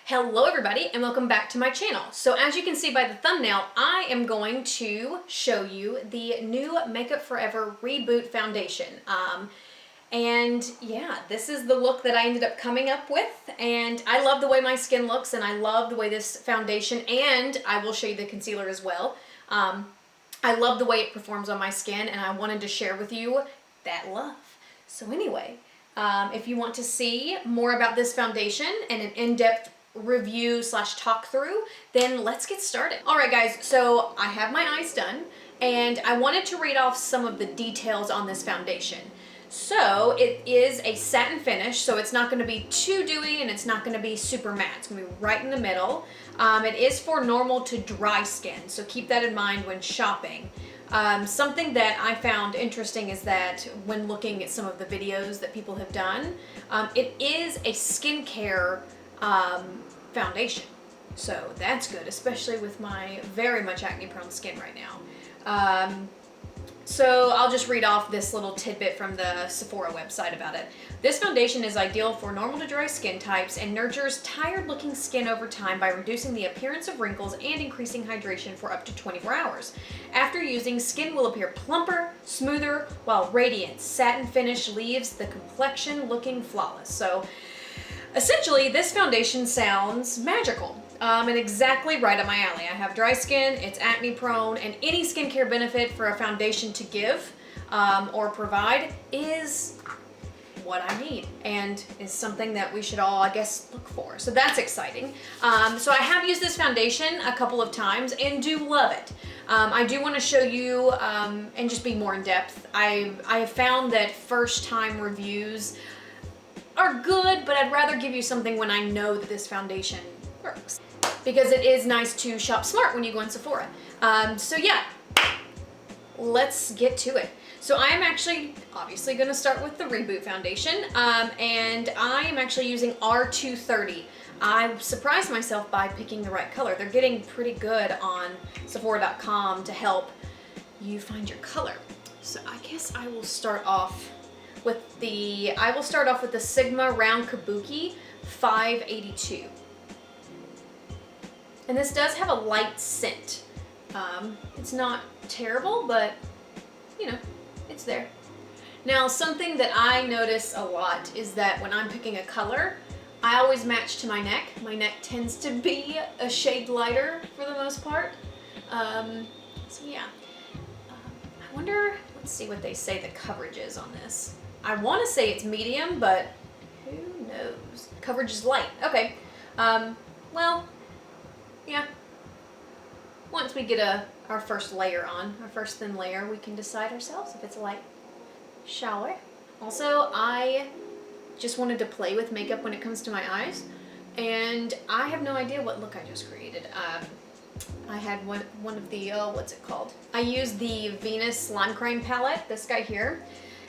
Hello everybody and welcome back to my channel. So as you can see by the thumbnail, I am going to show you the new Makeup Forever Reboot Foundation. And yeah, this is the look that I ended up coming up with, and I love the way my skin looks and I love the way this foundation, and I will show you the concealer as well. I love the way it performs on my skin and I wanted to share with you that love. So anyway, if you want to see more about this foundation and an in-depth review slash talk through, then let's get started. All right guys, so I have my eyes done and I wanted to read off some of the details on this foundation. So it is a satin finish, so it's not going to be too dewy and it's not going to be super matte. It's going to be right in the middle. It is for normal to dry skin, so keep that in mind when shopping. Something that I found interesting is that when looking at some of the videos that people have done, it is a skincare foundation. So that's good, especially with my very much acne prone skin right now. So I'll just read off this little tidbit from the Sephora website about it. This foundation is ideal for normal to dry skin types and nurtures tired looking skin over time by reducing the appearance of wrinkles and increasing hydration for up to 24 hours. After using, skin will appear plumper, smoother, while radiant. Satin finish leaves the complexion looking flawless. So essentially, this foundation sounds magical. And exactly right up my alley. I have dry skin, it's acne prone, and any skincare benefit for a foundation to give or provide is what I need and is something that we should all, I guess, look for. So that's exciting. So I have used this foundation a couple of times and do love it. I do want to show you and just be more in depth. I have found that first time reviews are good, but I'd rather give you something when I know that this foundation works, because it is nice to shop smart when you go in Sephora. So yeah, let's get to it. So I am actually obviously going to start with the Reboot Foundation, and I am actually using R230. I surprised myself by picking the right color. They're getting pretty good on Sephora.com to help you find your color. So I guess I will start off with the Sigma Round Kabuki 582. And this does have a light scent. It's not terrible, but you know, it's there. Now, something that I notice a lot is that when I'm picking a color, I always match to my neck. My neck tends to be a shade lighter for the most part. So yeah, I wonder, let's see what they say the coverage is on this. I want to say it's medium, but who knows? Coverage is light. Okay. Well, yeah. Once we get our first layer on, our first thin layer, we can decide ourselves if it's light. Shall we? Also, I just wanted to play with makeup when it comes to my eyes, and I have no idea what look I just created. I had one of the, what's it called? I used the Venus Slime Crime palette, this guy here,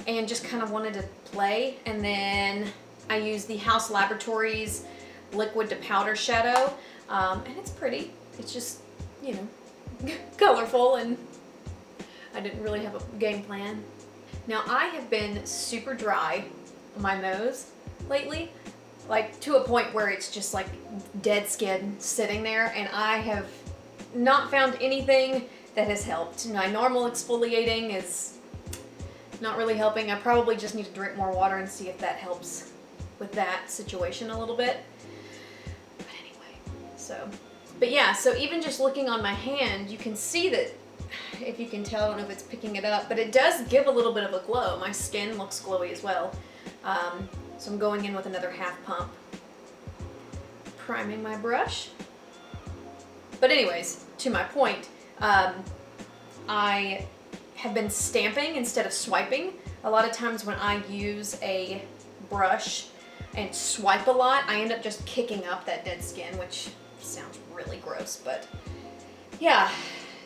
and just kind of wanted to play, and then I used the House Laboratories liquid to powder shadow, and it's pretty. It's just, you know, colorful, and I didn't really have a game plan. Now, I have been super dry on my nose lately, like to a point where it's just like dead skin sitting there, and I have not found anything that has helped. My normal exfoliating is not really helping. I probably just need to drink more water and see if that helps with that situation a little bit. But anyway, but yeah, so even just looking on my hand, you can see that, if you can tell, I don't know if it's picking it up, but it does give a little bit of a glow. My skin looks glowy as well. So I'm going in with another half pump, priming my brush. But anyways, to my point, I have been stamping instead of swiping. A lot of times when I use a brush and swipe a lot, I end up just kicking up that dead skin, which sounds really gross, but yeah,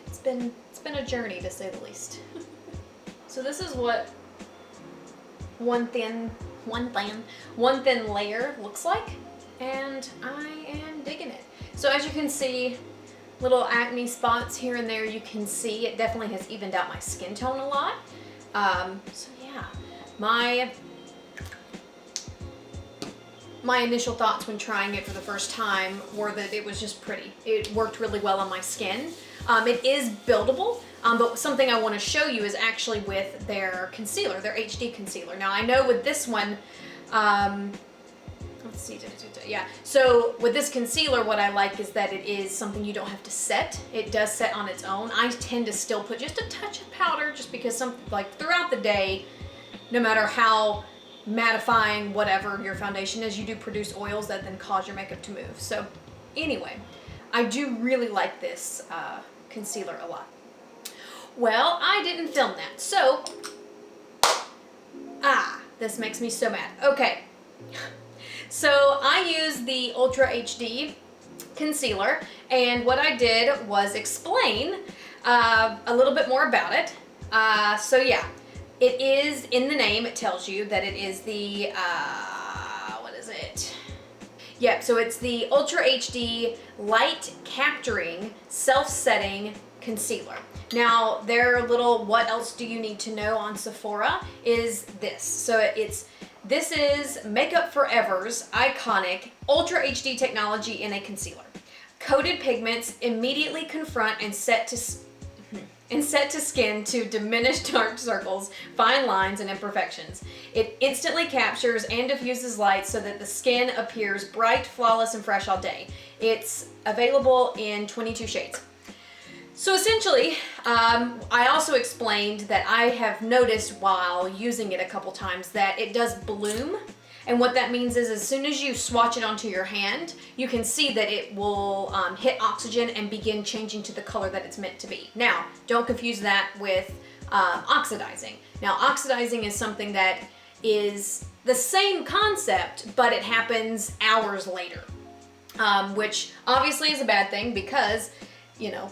it's been a journey to say the least. So this is what one thin layer looks like, and I am digging it. So as you can see, little acne spots here and there, you can see it definitely has evened out my skin tone a lot. So yeah, my my initial thoughts when trying it for the first time were that it was just pretty. It worked really well on my skin. It is buildable, but something I want to show you is actually with their concealer, their HD concealer. Now I know with this one, let's see, yeah. So with this concealer, what I like is that it is something you don't have to set. It does set on its own. I tend to still put just a touch of powder just because like throughout the day, no matter how mattifying whatever your foundation is, you do produce oils that then cause your makeup to move. So anyway, I do really like this concealer a lot. Well, I didn't film that, so this makes me so mad. Okay. So I use the Ultra HD concealer, and what I did was explain a little bit more about it. So yeah, it is in the name. It tells you that it is the, what is it? Yeah, so it's the Ultra HD Light Capturing Self-Setting Concealer. Now, their little what else do you need to know on Sephora is this. So this is Makeup Forever's iconic Ultra HD technology in a concealer. Coated pigments immediately confront and set to skin to diminish dark circles, fine lines, and imperfections. It instantly captures and diffuses light so that the skin appears bright, flawless, and fresh all day. It's available in 22 shades. So essentially, I also explained that I have noticed while using it a couple times that it does bloom. And what that means is as soon as you swatch it onto your hand, you can see that it will hit oxygen and begin changing to the color that it's meant to be. Now, don't confuse that with oxidizing. Now, oxidizing is something that is the same concept, but it happens hours later, which obviously is a bad thing because, you know,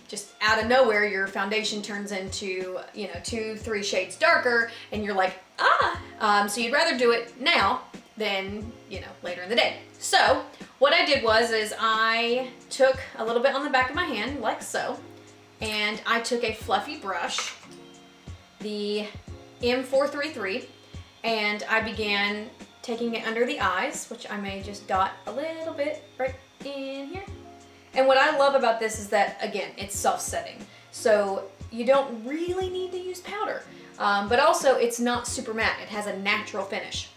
just out of nowhere, your foundation turns into, 2-3 shades darker, and you're like, so you'd rather do it now than, later in the day. So what I did was I took a little bit on the back of my hand, like so, and I took a fluffy brush, the M433, and I began taking it under the eyes, which I may just dot a little bit right in here. And what I love about this is that, again, it's self-setting. So you don't really need to use powder. But also, it's not super matte. It has a natural finish.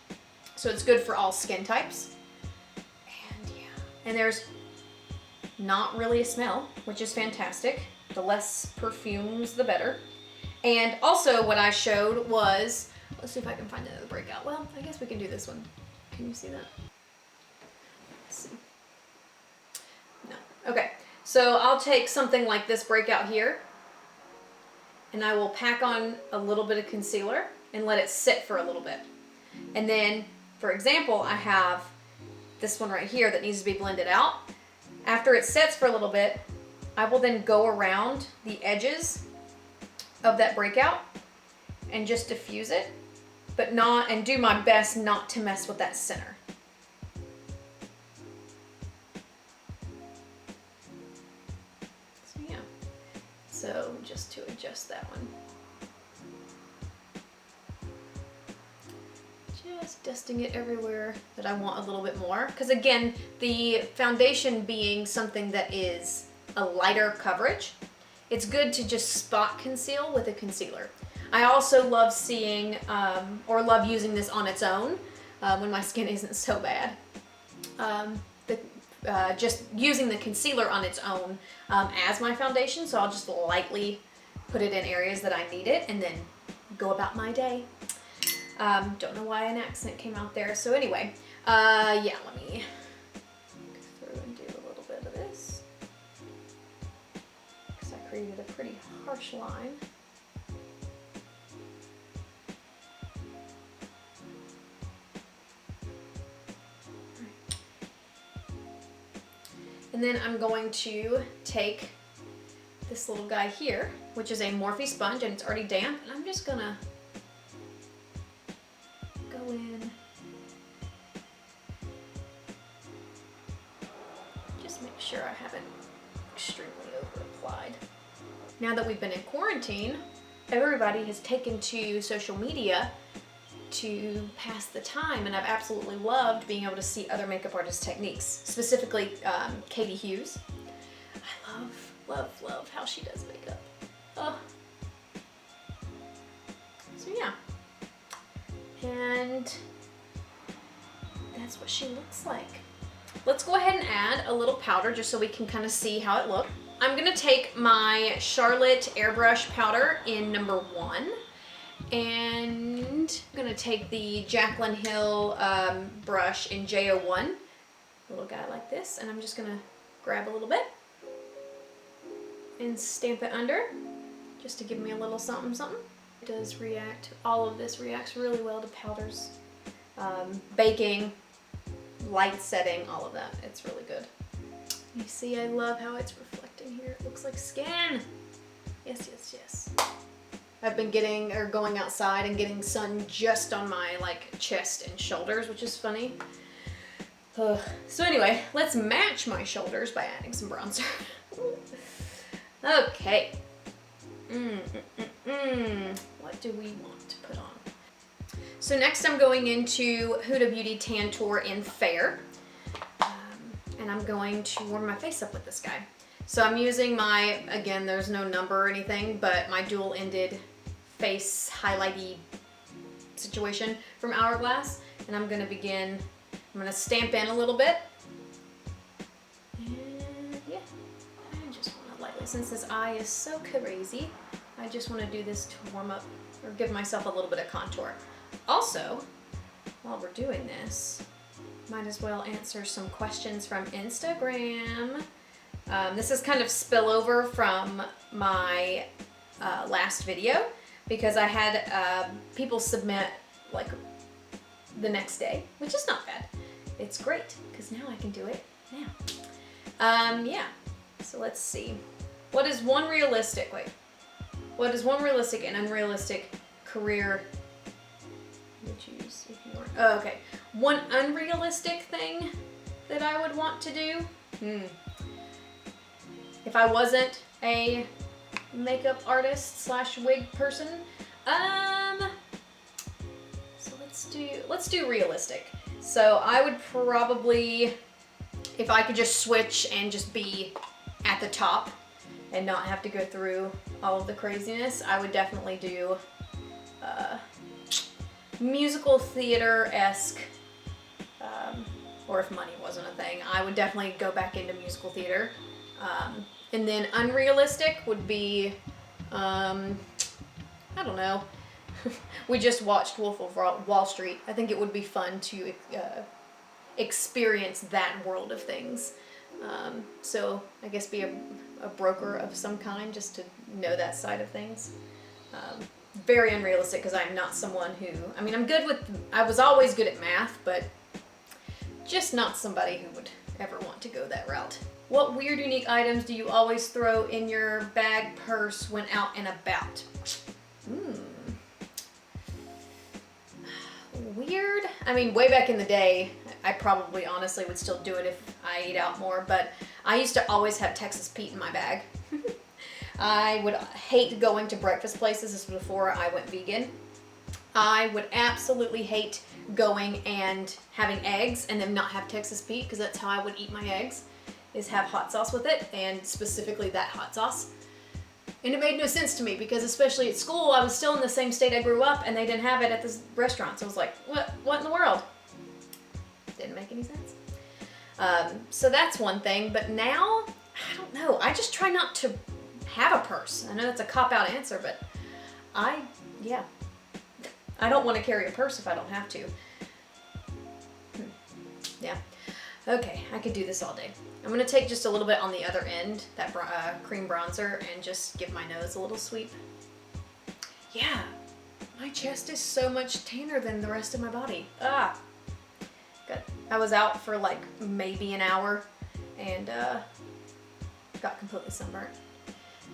So it's good for all skin types. And yeah. And there's not really a smell, which is fantastic. The less perfumes, the better. And also what I showed was, let's see if I can find another breakout. Well, I guess we can do this one. Can you see that? Let's see. Okay, so I'll take something like this breakout here, and I will pack on a little bit of concealer and let it sit for a little bit. And then, for example, I have this one right here that needs to be blended out. After it sets for a little bit, I will then go around the edges of that breakout and just diffuse it, and do my best not to mess with that center. So just to adjust that one. Just dusting it everywhere that I want a little bit more. Because again, the foundation being something that is a lighter coverage, it's good to just spot conceal with a concealer. I also love seeing, or love using this on its own when my skin isn't so bad. Just using the concealer on its own as my foundation, so I'll just lightly put it in areas that I need it and then go about my day. Don't know why an accent came out there. So anyway, yeah, let me go through and do a little bit of this because I created a pretty harsh line. And then I'm going to take this little guy here, which is a Morphe sponge, and it's already damp, and I'm just gonna go in, just make sure I haven't extremely over applied. Now that we've been in quarantine, everybody has taken to social media to pass the time, and I've absolutely loved being able to see other makeup artists' techniques, specifically Katie Hughes. I love how she does makeup. Oh. So yeah, and that's what she looks like. Let's go ahead and add a little powder just so we can kind of see how it looks. I'm gonna take my Charlotte Airbrush powder in number 1, and I'm gonna take the Jaclyn Hill brush in J01, a little guy like this, and I'm just gonna grab a little bit and stamp it under just to give me a little something something. It does react, all of this reacts really well to powders, baking, light setting, all of that. It's really good. You see, I love how it's reflecting here. It looks like skin. Yes, yes, yes. I've been going outside and getting sun just on my like chest and shoulders, which is funny. Ugh. So anyway, let's match my shoulders by adding some bronzer. Okay. What do we want to put on? So next I'm going into Huda Beauty Tantour in Fair. And I'm going to warm my face up with this guy. So I'm using my, again, there's no number or anything, but my dual-ended face highlighty situation from Hourglass. And I'm gonna begin, I'm gonna stamp in a little bit. And yeah, I just wanna lightly, since this eye is so crazy, I just wanna do this to warm up, or give myself a little bit of contour. Also, while we're doing this, might as well answer some questions from Instagram. This is kind of spillover from my last video, because I had people submit like the next day, which is not bad. It's great, because now I can do it now. Yeah, so let's see. What is one realistic and unrealistic career would choose if you weren't? Oh, okay. One unrealistic thing that I would want to do? If I wasn't a makeup artist slash wig person, so let's do realistic. So I would probably, if I could just switch and just be at the top and not have to go through all of the craziness, I would definitely do musical theater-esque, or if money wasn't a thing, I would definitely go back into musical theater. And then unrealistic would be, I don't know, we just watched Wolf of Wall Street. I think it would be fun to experience that world of things. So I guess be a broker of some kind, just to know that side of things. Very unrealistic, because I'm not someone who, I mean, I was always good at math, but just not somebody who would ever want to go that route. What weird, unique items do you always throw in your bag, purse when out and about? Weird? I mean, way back in the day, I probably honestly would still do it if I ate out more, but I used to always have Texas Pete in my bag. I would hate going to breakfast places. This was before I went vegan. I would absolutely hate going and having eggs and then not have Texas Pete, because that's how I would eat my eggs, is have hot sauce with it, and specifically that hot sauce. And it made no sense to me, because especially at school, I was still in the same state I grew up, and they didn't have it at this restaurant. So I was like, what in the world? Didn't make any sense. So that's one thing, but now, I don't know. I just try not to have a purse. I know that's a cop-out answer, but I don't want to carry a purse if I don't have to. Yeah. Okay, I could do this all day. I'm going to take just a little bit on the other end, that cream bronzer, and just give my nose a little sweep. Yeah, my chest is so much tanner than the rest of my body. Ah, good. I was out for like maybe an hour and got completely sunburnt.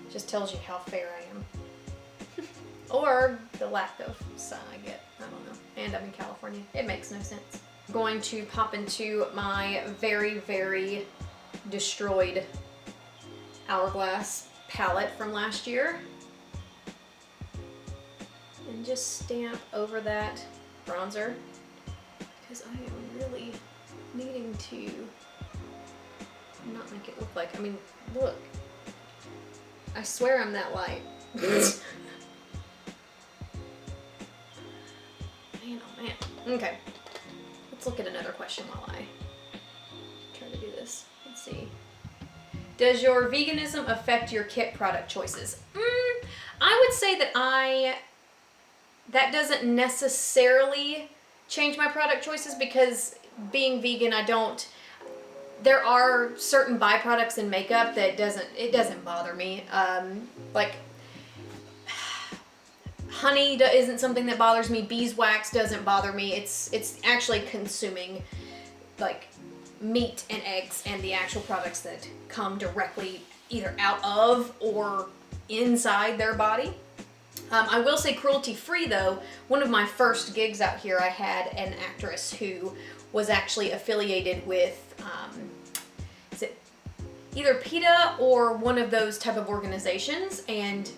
Just tells you how fair I am. Or the lack of sun I get. I don't know. And I'm in California. It makes no sense. I'm going to pop into my very, very destroyed Hourglass palette from last year. And just stamp over that bronzer because I am really needing to not make it look like, I mean, look. I swear I'm that light. Man, oh man. Okay. Let's look at another question while I try to do this. Let's see. Does your veganism affect your kit product choices? I would say that doesn't necessarily change my product choices because being vegan, there are certain byproducts in makeup that it doesn't bother me. Like honey isn't something that bothers me. Beeswax doesn't bother me. It's actually consuming like meat and eggs and the actual products that come directly either out of or inside their body. I will say cruelty-free though. One of my first gigs out here, I had an actress who was actually affiliated with, is it either PETA or one of those type of organizations, and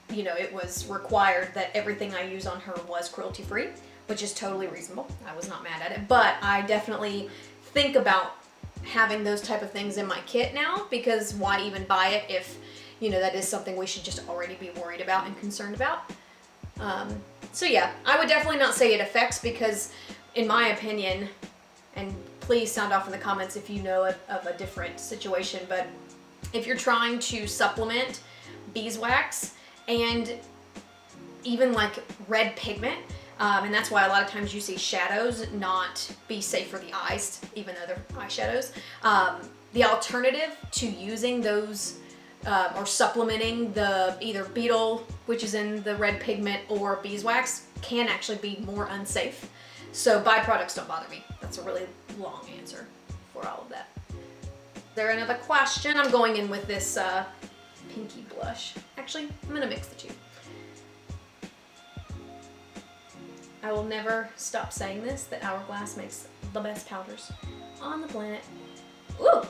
you know, it was required that everything I use on her was cruelty-free, which is totally reasonable. I was not mad at it, but I definitely think about having those type of things in my kit now, because why even buy it if, you know, that is something we should just already be worried about and concerned about. So yeah, I would definitely not say it affects, because in my opinion, and please sound off in the comments if you know of a different situation, but if you're trying to supplement beeswax and even like red pigment, and that's why a lot of times you see shadows not be safe for the eyes, even though they're eyeshadows. The alternative to using those or supplementing the either beetle, which is in the red pigment, or beeswax, can actually be more unsafe. So byproducts don't bother me. That's a really long answer for all of that. Is there another question? I'm going in with this pinky blush. Actually, I'm gonna mix the two. I will never stop saying this, that Hourglass makes the best powders on the planet. Ooh! That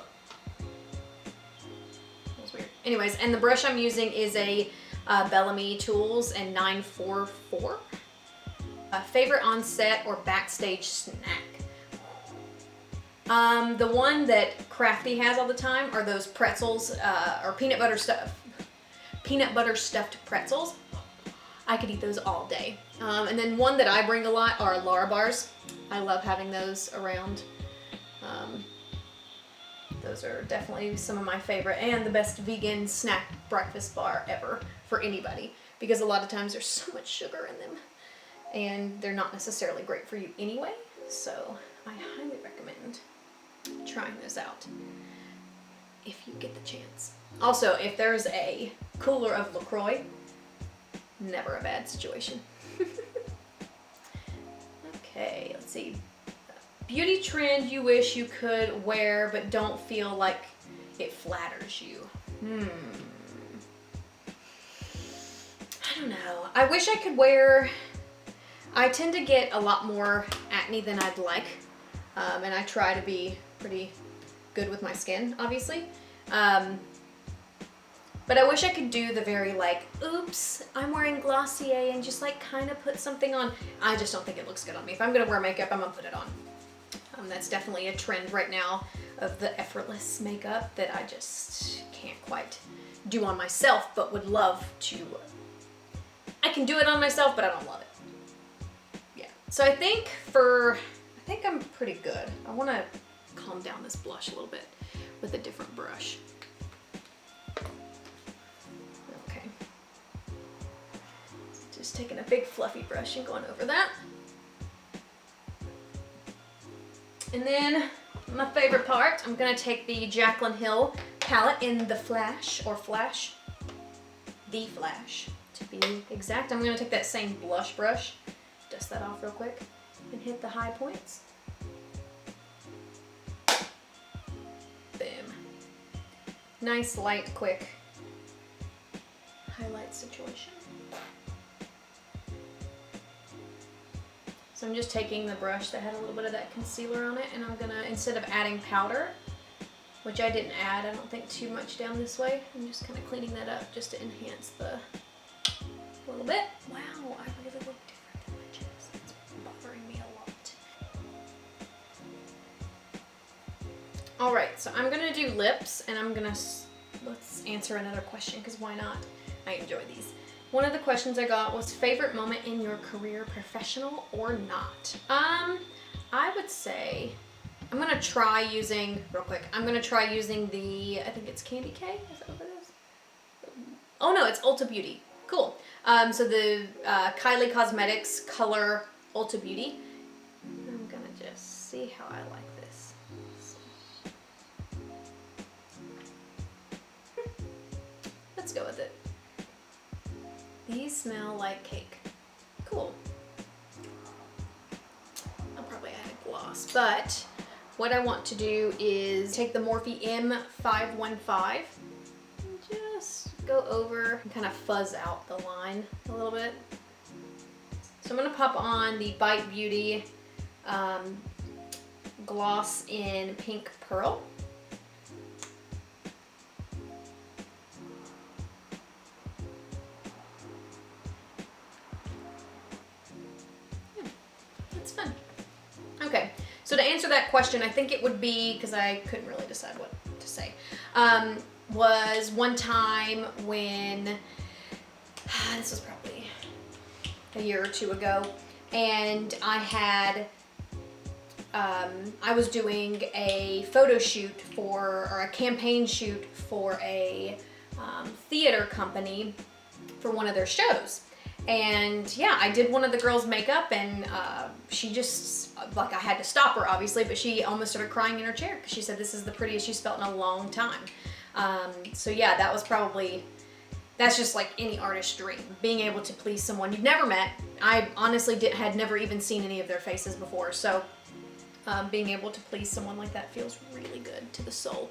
was weird. Anyways, and the brush I'm using is a Bellamy Tools in 944. Favorite on set or backstage snack? The one that Crafty has all the time are those pretzels, or peanut butter stuffed pretzels. I could eat those all day. And then one that I bring a lot are Lara bars. I love having those around. Those are definitely some of my favorite, and the best vegan snack breakfast bar ever for anybody, because a lot of times there's so much sugar in them and they're not necessarily great for you anyway. So I highly recommend trying those out if you get the chance. Also, if there's a cooler of LaCroix, never a bad situation. Okay, let's see. Beauty trend you wish you could wear but don't feel like it flatters you. I don't know. I wish I could wear, I tend to get a lot more acne than I'd like. And I try to be pretty good with my skin, obviously. But I wish I could do the very like, oops, I'm wearing Glossier, and just like kind of put something on. I just don't think it looks good on me. If I'm gonna wear makeup, I'm gonna put it on. That's definitely a trend right now of the effortless makeup that I just can't quite do on myself, but would love to. I can do it on myself, but I don't love it. Yeah, so I think I'm pretty good. I wanna calm down this blush a little bit with a different brush. Okay. Just taking a big fluffy brush and going over that. And then my favorite part, I'm gonna take the Jaclyn Hill palette in the Flash, or Flash, the Flash to be exact. I'm gonna take that same blush brush, dust that off real quick, and hit the high points. Boom. Nice, light, quick highlight situation. So I'm just taking the brush that had a little bit of that concealer on it, and I'm gonna, instead of adding powder, which I didn't add, I don't think too much down this way, I'm just kind of cleaning that up just to enhance the, a little bit. Wow, I really look different than my chest. That's bothering All right, so I'm gonna do lips, and let's answer another question, because why not? I enjoy these. One of the questions I got was favorite moment in your career, professional or not? I would say, I'm gonna try using, real quick, I'm gonna try using the, I think it's Candy K, is that what it is? Oh no, it's Ulta Beauty, cool. So the Kylie Cosmetics Color Ulta Beauty. I'm gonna just see how I like this. Let's go with it. These smell like cake. Cool. I'll probably add a gloss, but what I want to do is take the Morphe M515 and just go over and kind of fuzz out the line a little bit. So I'm gonna pop on the Bite Beauty gloss in Pink Pearl. Fun. Okay, so to answer that question, I think it would be, because I couldn't really decide what to say, was one time when, this was probably a year or two ago, and I had, I was doing a photo shoot for, or a campaign shoot for a theater company for one of their shows. And yeah, I did one of the girls' makeup, and she just, like, I had to stop her obviously, but she almost started crying in her chair because she said this is the prettiest she's felt in a long time. So yeah, that was probably, that's just like any artist's dream, being able to please someone you've never met. I honestly had never even seen any of their faces before, so being able to please someone like that feels really good to the soul.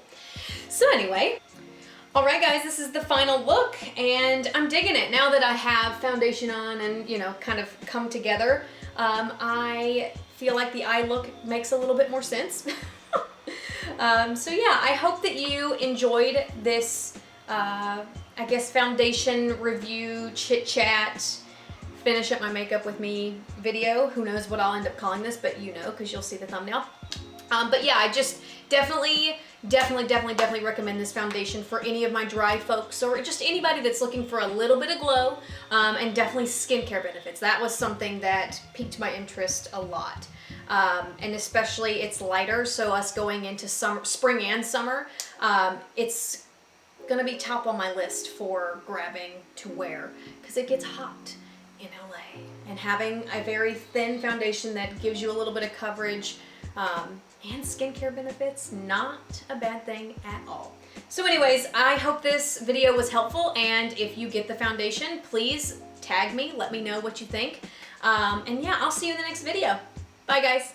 So anyway, all right guys, this is the final look, and I'm digging it. Now that I have foundation on and, you know, kind of come together, I feel like the eye look makes a little bit more sense. So yeah, I hope that you enjoyed this, I guess, foundation review, chit chat, finish up my makeup with me video. Who knows what I'll end up calling this, but you know, because you'll see the thumbnail. But yeah, I just definitely recommend this foundation for any of my dry folks, or just anybody that's looking for a little bit of glow, and definitely skincare benefits. That was something that piqued my interest a lot. And especially it's lighter, so us going into summer, spring and summer, it's gonna be top on my list for grabbing to wear, because it gets hot in LA. And having a very thin foundation that gives you a little bit of coverage, and skincare benefits, not a bad thing at all. So anyways, I hope this video was helpful, and if you get the foundation, please tag me, let me know what you think. And yeah, I'll see you in the next video. Bye guys.